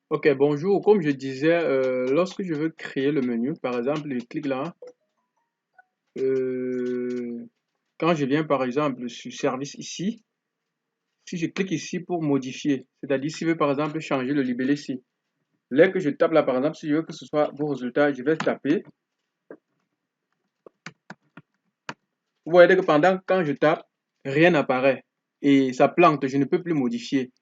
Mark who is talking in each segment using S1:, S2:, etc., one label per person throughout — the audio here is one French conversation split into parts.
S1: Ok, bonjour. Comme je disais, lorsque je veux créer le menu, par exemple, je clique là. euh, Quand je viens, par exemple, sur service ici, si je clique ici pour modifier, c'est-à-dire si je veux, par exemple, changer le libellé ici. Là que je tape là, par exemple, si je veux que ce soit vos résultats, je vais taper. Vous voyez que pendant quand je tape, rien n'apparaît et ça plante. Je ne peux plus modifier.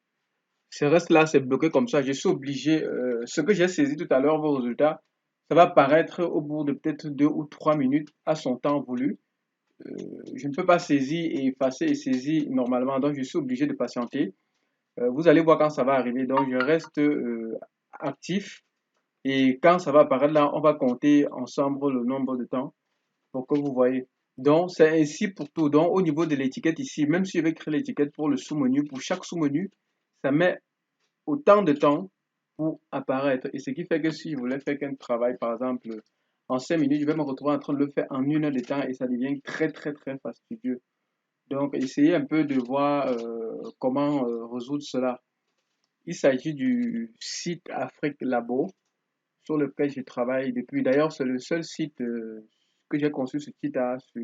S1: Ce reste là, c'est bloqué comme ça. Je suis obligé, ce que j'ai saisi tout à l'heure, vos résultats, ça va apparaître au bout de peut-être 2 ou 3 minutes à son temps voulu. Je ne peux pas saisir et effacer et saisir normalement, donc je suis obligé de patienter. Vous allez voir quand ça va arriver, donc je reste actif et quand ça va apparaître là, on va compter ensemble le nombre de temps pour que vous voyez. Donc c'est ainsi pour tout. Donc au niveau de l'étiquette ici, même si je vais créer l'étiquette pour le sous-menu, pour chaque sous-menu, ça met autant de temps pour apparaître. Et ce qui fait que si je voulais faire qu'un travail, par exemple, en 5 minutes, je vais me retrouver en train de le faire en 1 heure de temps et ça devient très, très, très fastidieux. Donc, essayez un peu de voir comment résoudre cela. Il s'agit du site Afrique Labo sur lequel je travaille depuis. D'ailleurs, c'est le seul site que j'ai conçu ce site sur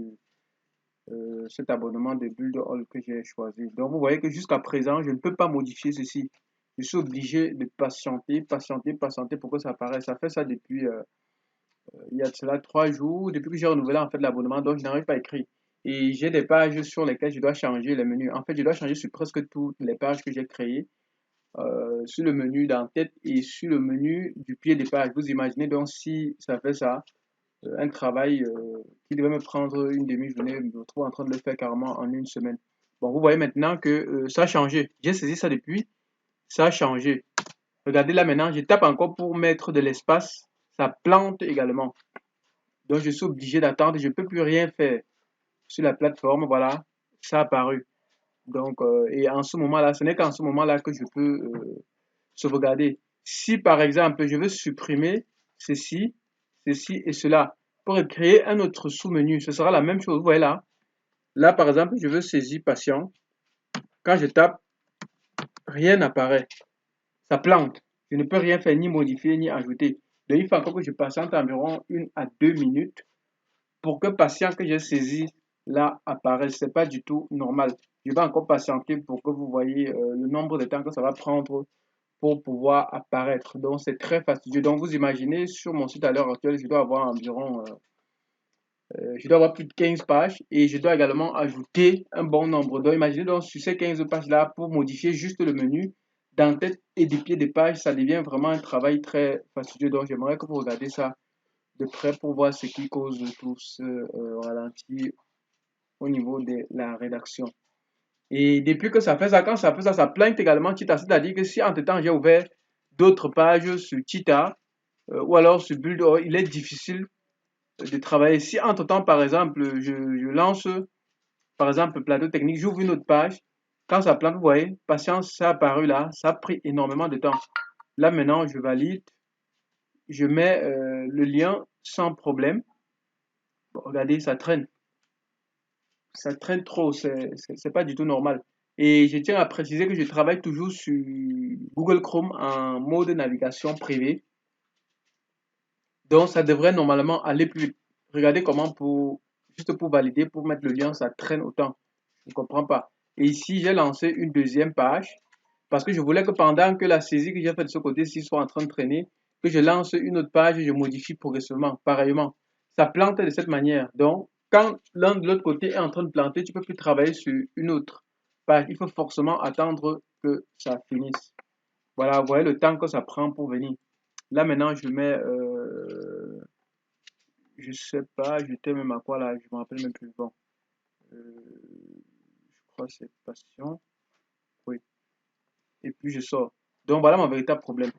S1: cet abonnement de Build All que j'ai choisi. Donc, vous voyez que jusqu'à présent, je ne peux pas modifier ceci. Je suis obligé de patienter, patienter, patienter pour que ça apparaisse. Ça fait ça depuis il y a de cela 3 jours, depuis que j'ai renouvelé en fait l'abonnement, donc je n'arrive pas à écrire. Et j'ai des pages sur lesquelles je dois changer les menus. En fait, je dois changer sur presque toutes les pages que j'ai créées, sur le menu d'en-tête et sur le menu du pied des pages. Vous imaginez donc si ça fait ça, un travail qui devait me prendre une demi-journée, je me retrouve en train de le faire carrément en une semaine. Bon, vous voyez maintenant que ça a changé. J'ai saisi ça depuis, ça a changé. Regardez là maintenant, je tape encore pour mettre de l'espace, ça plante également. Donc je suis obligé d'attendre, je ne peux plus rien faire sur la plateforme. Voilà, ça a apparu. Donc, et en ce moment-là, ce n'est qu'en ce moment-là que je peux sauvegarder. Si par exemple, je veux supprimer ceci, ceci et cela pour créer un autre sous-menu, ce sera la même chose. Vous voyez là, là par exemple, je veux saisir patient. Quand je tape, rien n'apparaît. Ça plante. Je ne peux rien faire, ni modifier, ni ajouter. Donc, il faut encore que je patiente environ 1 à 2 minutes pour que patient que j'ai saisi là apparaisse. C'est pas du tout normal. Je vais encore patienter pour que vous voyez le nombre de temps que ça va prendre pour pouvoir apparaître. Donc c'est très fastidieux. Donc vous imaginez sur mon site à l'heure actuelle, je dois avoir environ, je dois avoir plus de 15 pages et je dois également ajouter un bon nombre. Donc imaginez donc sur ces 15 pages là pour modifier juste le menu d'en-tête et des pieds des pages, ça devient vraiment un travail très fastidieux. Donc j'aimerais que vous regardez ça de près pour voir ce qui cause tout ce ralenti au niveau de la rédaction. Et depuis que ça fait ça, quand ça fait ça, ça plante également Tita. C'est-à-dire que si entre-temps j'ai ouvert d'autres pages sur Tita ou alors sur Builder, il est difficile de travailler. Si entre-temps, par exemple, je lance, par exemple, plateau technique, j'ouvre une autre page, quand ça plante, vous voyez, patience, ça a apparu là, ça a pris énormément de temps. Là maintenant, je valide, je mets le lien sans problème. Bon, regardez, ça traîne trop, c'est pas du tout normal. Et je tiens à préciser que je travaille toujours sur Google Chrome en mode navigation privée. Donc, ça devrait normalement aller plus vite. Regardez comment juste pour valider, pour mettre le lien, ça traîne autant. Je ne comprends pas. Et ici, j'ai lancé une deuxième page parce que je voulais que pendant que la saisie que j'ai faite de ce côté-ci soit en train de traîner, que je lance une autre page et je modifie progressivement, pareillement. Ça plante de cette manière. Donc, quand l'un de l'autre côté est en train de planter, tu ne peux plus travailler sur une autre page. Il faut forcément attendre que ça finisse. Voilà, vous voyez le temps que ça prend pour venir. Là, maintenant, je mets, je sais pas, j'étais même à quoi là, je me rappelle même plus. Bon, je crois que c'est passion. Oui. Et puis je sors. Donc voilà mon véritable problème.